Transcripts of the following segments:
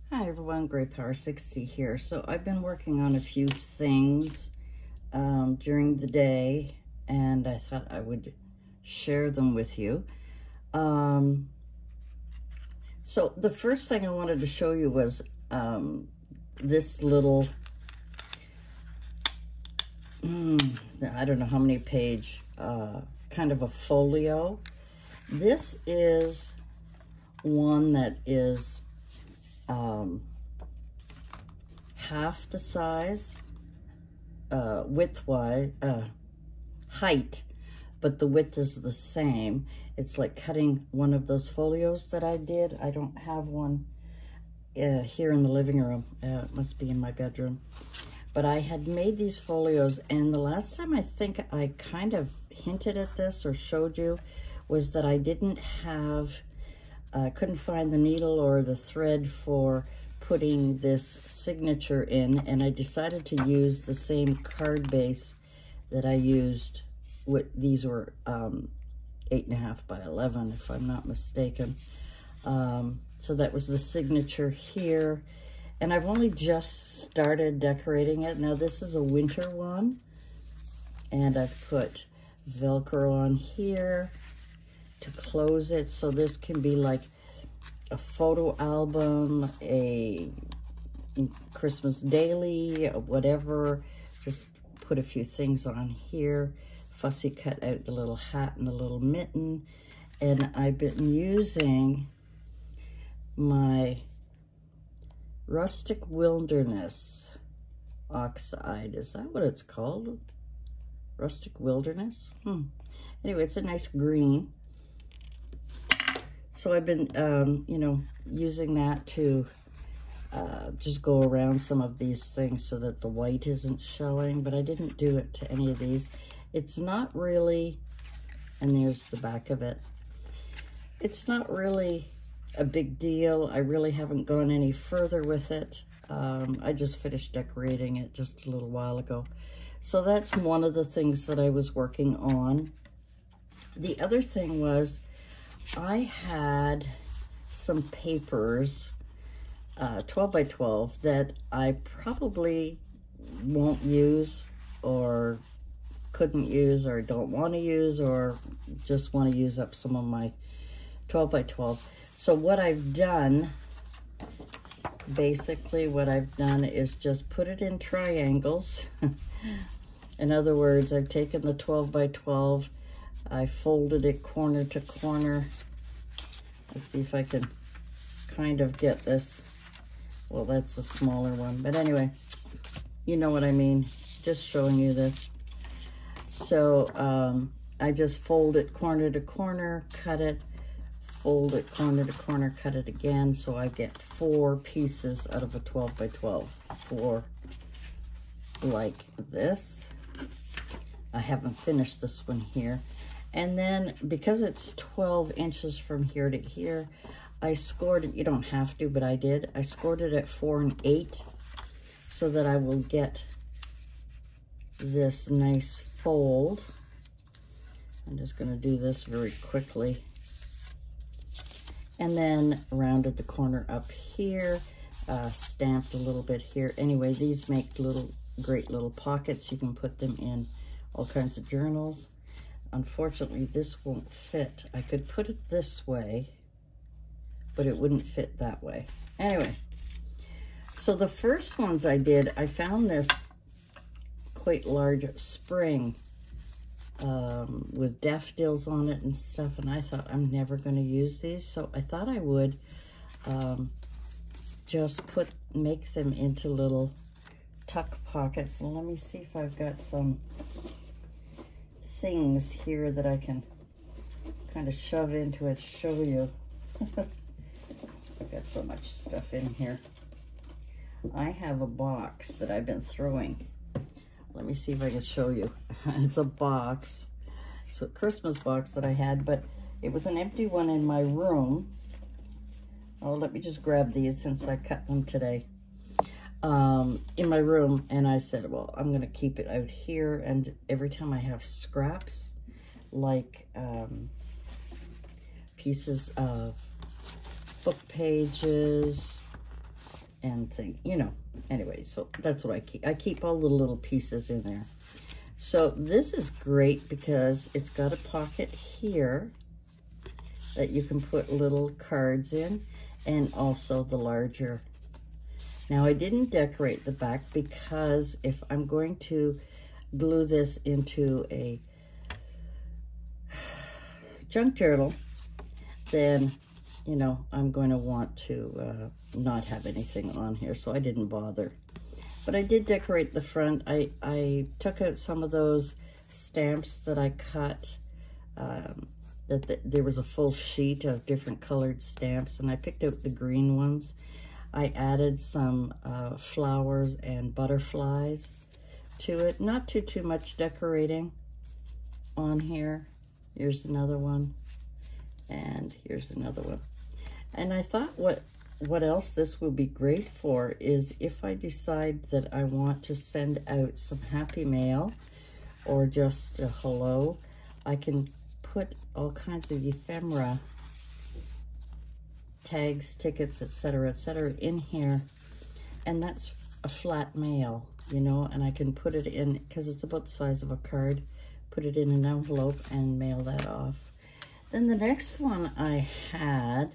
Hi everyone, Great Power 60 here. So I've been working on a few things during the day, and I thought I would share them with you. So the first thing I wanted to show you was this little, I don't know how many page, kind of a folio. This is one that is half the size, width-wise, height, but the width is the same. It's like cutting one of those folios that I did. I don't have one here in the living room. It must be in my bedroom. But I had made these folios, and the last time I think I kind of hinted at this or showed you was that I didn't have, couldn't find the needle or the thread for putting this signature in, and I decided to use the same card base that I used. These were 8.5 by 11, if I'm not mistaken. So that was the signature here, and I've only just started decorating it. Now this is a winter one, and I've put Velcro on here to close it, so this can be like a photo album, a Christmas daily, or whatever. Just put a few things on here. Fussy cut out the little hat and the little mitten. And I've been using my Rustic Wilderness Oxide. Is that what it's called? Rustic Wilderness? Anyway, it's a nice green. So I've been, you know, using that to just go around some of these things so that the white isn't showing, but I didn't do it to any of these. It's not really, and there's the back of it. It's not really a big deal. I really haven't gone any further with it. I just finished decorating it just a little while ago. So that's one of the things that I was working on. The other thing was, I had some papers, 12 by 12, that I probably won't use or couldn't use or don't want to use or just want to use up some of my 12 by 12. So what I've done, basically what I've done is just put it in triangles. In other words, I've taken the 12 by 12, I folded it corner to corner. Let's see if I can kind of get this. Well, that's a smaller one, but anyway, you know what I mean. Just showing you this. So I just fold it corner to corner, cut it, fold it corner to corner, cut it again. So I get 4 pieces out of a 12 by 12. 4 like this. I haven't finished this one here. And then, because it's 12 inches from here to here, I scored it. You don't have to, but I did. I scored it at 4 1/8 so that I will get this nice fold. I'm just going to do this very quickly. And then rounded the corner up here, stamped a little bit here. Anyway, these make great little pockets. You can put them in all kinds of journals. Unfortunately, this won't fit. I could put it this way, but it wouldn't fit that way. Anyway, so the first ones I did, I found this quite large spring with daffodils on it and stuff, and I thought I'm never going to use these, so I thought I would just make them into little tuck pockets. And let me see if I've got some things here that I can kind of shove into it, show you. I've got so much stuff in here. I have a box that I've been throwing. Let me see if I can show you. It's a box. It's a Christmas box that I had, but it was an empty one in my room. Oh, let me just grab these since I cut them today. In my room, and I said, well, I'm going to keep it out here, and every time I have scraps, like pieces of book pages, and thing, you know. Anyway, so that's what I keep. I keep all the little pieces in there. So this is great because it's got a pocket here that you can put little cards in, and also the larger. Now I didn't decorate the back because if I'm going to glue this into a junk journal, then, you know, I'm going to want to not have anything on here, so I didn't bother. But I did decorate the front. I took out some of those stamps that I cut. There was a full sheet of different colored stamps, and I picked out the green ones. I added some flowers and butterflies to it. Not too much decorating on here. Here's another one, and here's another one. And I thought what else this would be great for is if I decide that I want to send out some happy mail or just a hello, I can put all kinds of ephemera, tags, tickets, etc., in here, and that's a flat mail, you know, and I can put it in, because it's about the size of a card, put it in an envelope and mail that off. Then the next one I had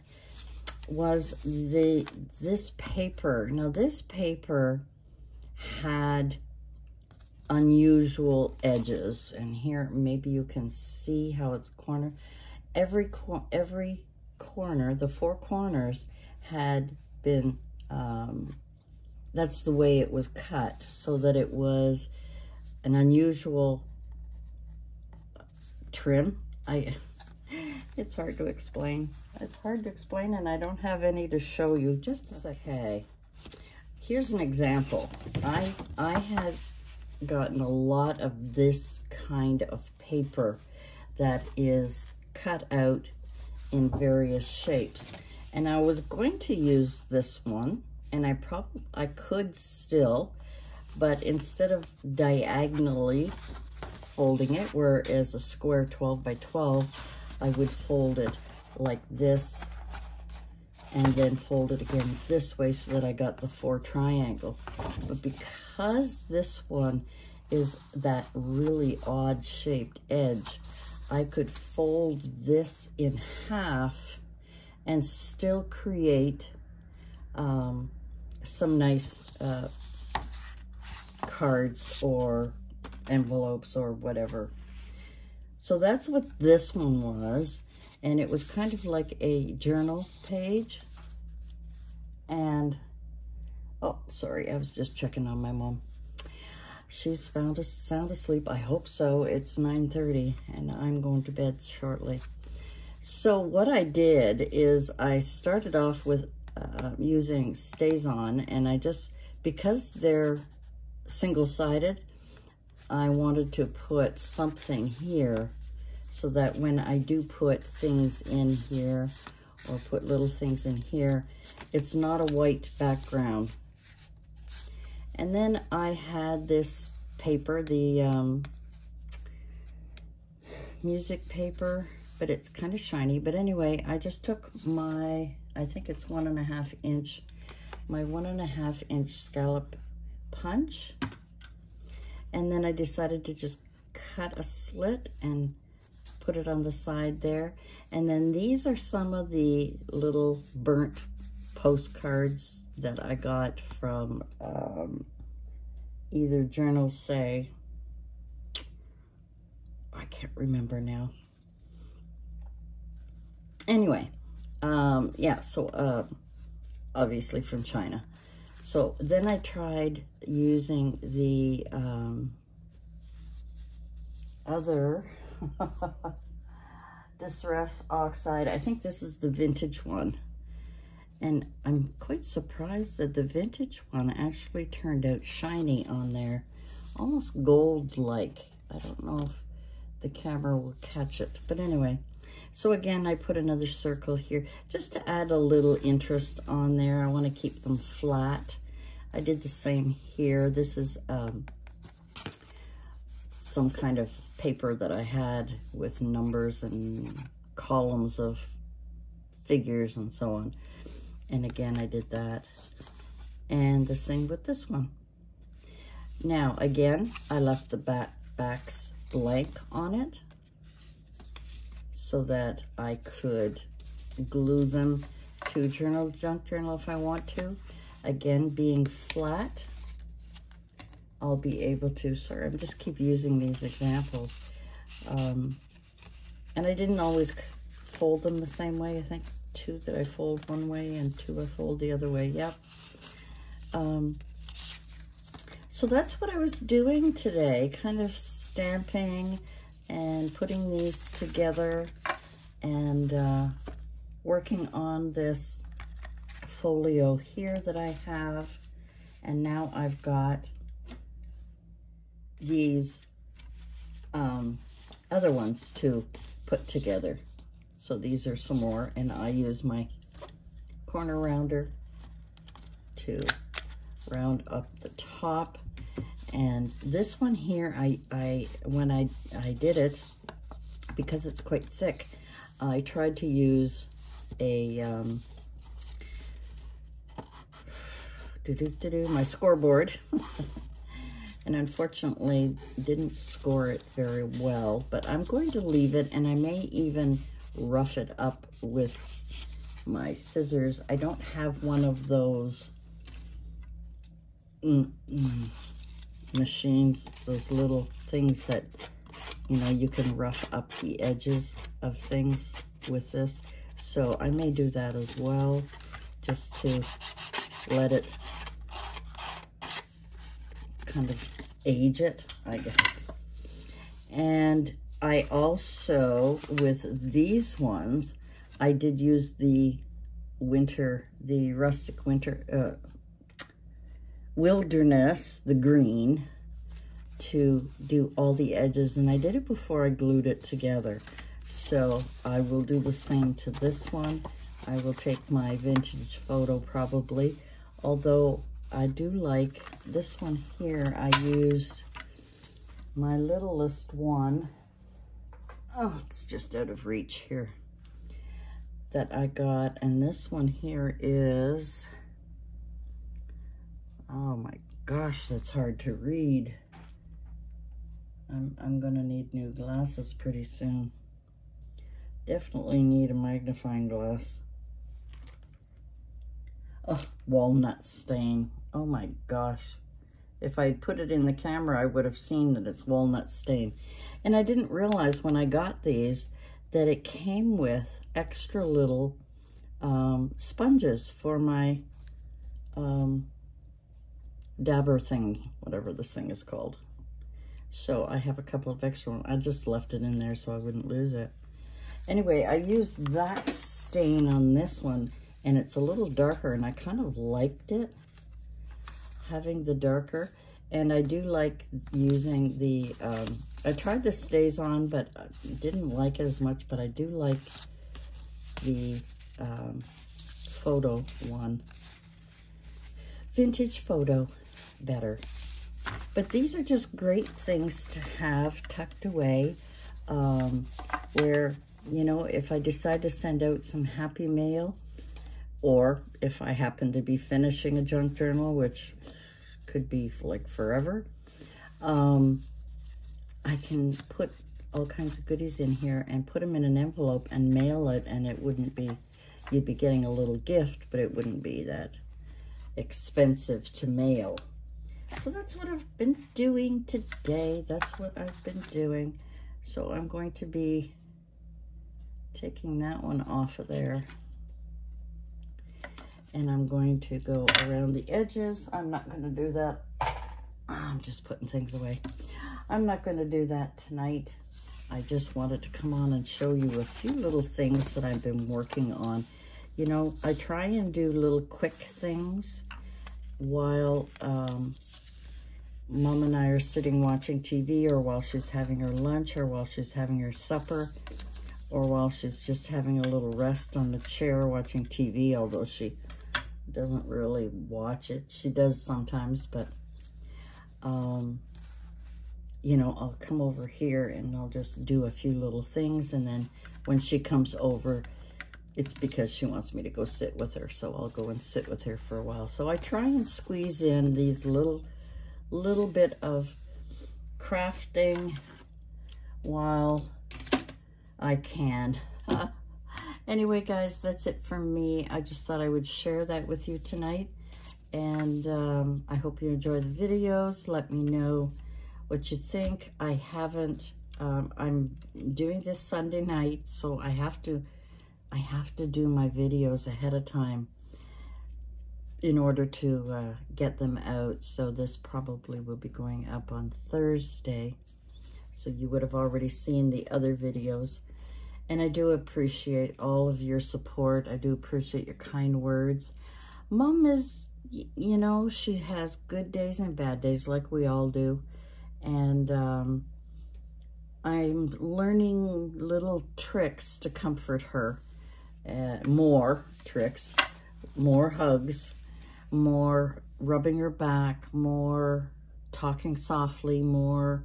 was this paper. Now this paper had unusual edges, and here maybe you can see how it's cornered. Every corner, the four corners, had been that's the way it was cut, so that it was an unusual trim. It's hard to explain. It's hard to explain, and I don't have any to show you. Just a sec. Okay, here's an example. I had gotten a lot of this kind of paper that is cut out in various shapes, and I was going to use this one, and I could still, but instead of diagonally folding it, whereas a square 12 by 12, I would fold it like this and then fold it again this way so that I got the four triangles. But because this one is that really odd shaped edge, I could fold this in half and still create some nice cards or envelopes or whatever. So that's what this one was, and it was kind of like a journal page. And oh, sorry, I was just checking on my mom. She's sound asleep. I hope so. It's 9:30 and I'm going to bed shortly. So what I did is I started off with using StazOn, and I just, because they're single-sided, I wanted to put something here so that when I do put things in here or put little things in here, it's not a white background. And then I had this paper, the music paper, but it's kind of shiny. But anyway, I just took my, I think it's 1.5 inch, my 1.5 inch scallop punch. And then I decided to just cut a slit and put it on the side there. And then these are some of the little burnt postcards that I got from either Journals Say, I can't remember now. Anyway, yeah, so obviously from China. So then I tried using the other Distress Oxide. I think this is the vintage one. And I'm quite surprised that the vintage one actually turned out shiny on there. Almost gold-like. I don't know if the camera will catch it. But anyway, so again, I put another circle here just to add a little interest on there. I want to keep them flat. I did the same here. This is some kind of paper that I had with numbers and columns of figures and so on. And again, I did that. And the same with this one. Now, again, I left the backs blank on it so that I could glue them to junk journal if I want to. Again, being flat, I'll be able to, sorry, I'm just keep using these examples. And I didn't always fold them the same way. I think 2 that I fold one way and 2 I fold the other way. Yep. So that's what I was doing today, kind of stamping and putting these together and working on this folio here that I have. And now I've got these other ones to put together. So these are some more, and I use my corner rounder to round up the top. And this one here, when I did it, because it's quite thick, I tried to use a my scoreboard and unfortunately didn't score it very well, but I'm going to leave it, and I may even rough it up with my scissors. I don't have one of those machines, those little things that, you know, you can rough up the edges of things with this. So I may do that as well, just to let it kind of age it, I guess. And I also, with these ones, I did use the rustic winter, wilderness, the green, to do all the edges, and I did it before I glued it together. So I will do the same to this one. I will take my vintage photo probably, although I do like this one here. I used my littlest one. Oh, it's just out of reach here, that I got, and this one here is, oh my gosh, that's hard to read. I'm gonna need new glasses pretty soon. Definitely need a magnifying glass. Oh, walnut stain. Oh my gosh. If I put it in the camera, I would have seen that it's walnut stain. And I didn't realize when I got these that it came with extra little sponges for my dabber thing, whatever this thing is called. So I have a couple of extra ones. I just left it in there so I wouldn't lose it. Anyway, I used that stain on this one, and it's a little darker, and I kind of liked it, having the darker. And I do like using the, I tried the StazOn, but I didn't like it as much, but I do like the photo one. Vintage photo better. But these are just great things to have tucked away, where, you know, if I decide to send out some happy mail, or if I happen to be finishing a junk journal, which could be like forever, I can put all kinds of goodies in here and put them in an envelope and mail it, and it wouldn't be, you'd be getting a little gift, but it wouldn't be that expensive to mail. So that's what I've been doing today. That's what I've been doing. So I'm going to be taking that one off of there. And I'm going to go around the edges. I'm not going to do that. I'm just putting things away. I'm not going to do that tonight. I just wanted to come on and show you a few little things that I've been working on. You know, I try and do little quick things while Mom and I are sitting watching TV, or while she's having her lunch, or while she's having her supper, or while she's just having a little rest on the chair watching TV, although she doesn't really watch it. She does sometimes, but, you know, I'll come over here and I'll just do a few little things, and then when she comes over, it's because she wants me to go sit with her, so I'll go and sit with her for a while. So I try and squeeze in these little bit of crafting while I can. Anyway, guys, that's it from me. I just thought I would share that with you tonight. And I hope you enjoy the videos. Let me know what you think. I haven't, I'm doing this Sunday night, so I have to do my videos ahead of time in order to get them out. So this probably will be going up on Thursday. So you would have already seen the other videos. And I do appreciate all of your support. I do appreciate your kind words. Mom is, you know, she has good days and bad days like we all do. And I'm learning little tricks to comfort her. More tricks, more hugs, more rubbing her back, more talking softly, more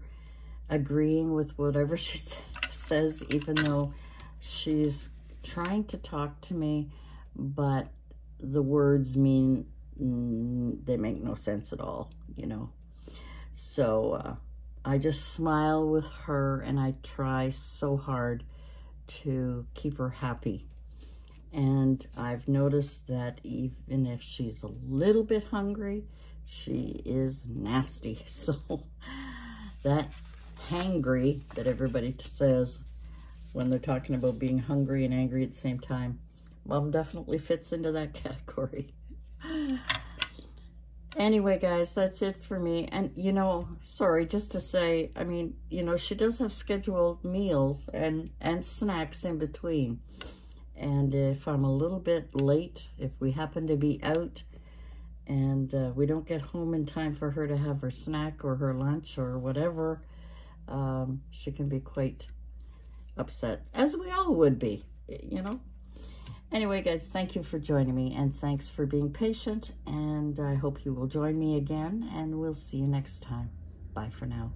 agreeing with whatever she says, even though she's trying to talk to me, but the words mean, they make no sense at all, you know. So I just smile with her, and I try so hard to keep her happy. And I've noticed that even if she's a little bit hungry, she is nasty. So that hangry that everybody says when they're talking about being hungry and angry at the same time, Mom definitely fits into that category. Anyway, guys, that's it for me. And, you know, sorry, just to say, I mean, you know, she does have scheduled meals and snacks in between. And if I'm a little bit late, if we happen to be out and we don't get home in time for her to have her snack or her lunch or whatever, she can be quite upset, as we all would be, you know. Anyway, guys, thank you for joining me, and thanks for being patient, and I hope you will join me again, and we'll see you next time. Bye for now.